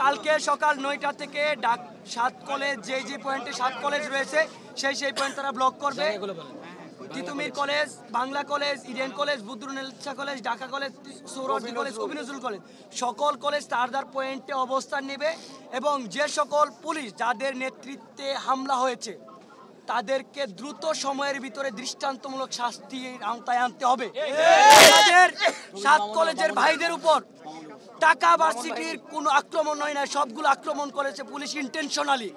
কালকে সকাল ৯টা থেকে সাত কলেজ যে পয়েন্টে 7 কলেজ রয়েছে সেই পয়েন্ট তারা ব্লক করবে। Titumir college, Bangla college, Eden college, Badrunnesa college, Dhaka college, Suhrawardy college, কবি নজরুল কলেজ, সকল কলেজ তার পয়েন্টে অবস্থান নেবে এবং যে সকল পুলিশ যাদের নেতৃত্বে হামলা হয়েছে তাদেরকে দ্রুত সময়ের ভিতরে দৃষ্টান্তমূলক শাস্তির আওতায় আনতে হবে। আমাদের 7 কলেজের ভাইদের উপর ঢাকা ভার্সিটির কোনো আক্রমণ হয় না, সবগুলো আক্রমণ করেছে পুলিশ ইন্টেনশনালি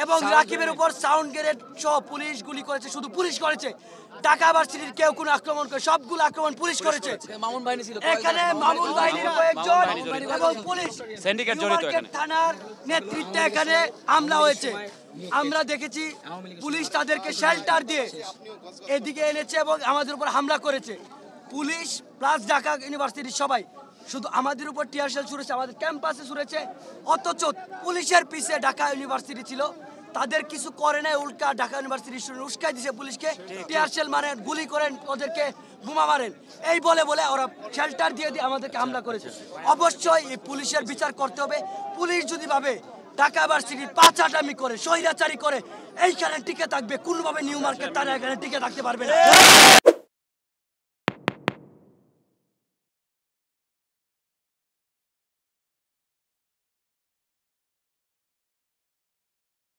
এবং রাকিবের উপর সাউন্ড গ্রেনেড সহ পুলিশ গুলি করেছে, শুধু পুলিশ করেছে। ঢাকা ভার্সিটির কেউ কোনো আক্রমণ করে, সবগুলো আক্রমণ পুলিশ করেছে। এখানে মামুন বাহিনীর কয়েকজন এবং পুলিশ সিন্ডিকেট জড়িত, এখানে থানার নেতৃত্বে এখানে হামলা হয়েছে। আমরা দেখেছি পুলিশ তাদেরকে শেল্টার দিয়ে এদিকে এনেছে এবং আমাদের উপর হামলা করেছে। পুলিশ প্লাস ঢাকা ইউনিভার্সিটির সবাই শুধু আমাদের উপর টিয়ার শেল ছুড়েছে, আমাদের ক্যাম্পাসে ছুড়েছে, অথচ পুলিশের পিছে ঢাকা ইউনিভার্সিটি ছিল, তাদের কিছু করে নাই, উল্টা ঢাকা ইউনিভার্সিটি উস্কাই দিয়েছে পুলিশকে, টিয়ার শেল মারেন, গুলি করেন, ওদেরকে বোমা মারেন, এই বলে ওরা শেল্টার দিয়ে আমাদেরকে হামলা করেছে। অবশ্যই এই পুলিশের বিচার করতে হবে। পুলিশ যদি ভাবে ঢাকা ভার্সিটির পাচাটামি করে, স্বৈরাচারী করে এইখানে টিকে থাকবে, কোনোভাবে নিউ মার্কেট তারা এখানে টিকে থাকতে পারবে না।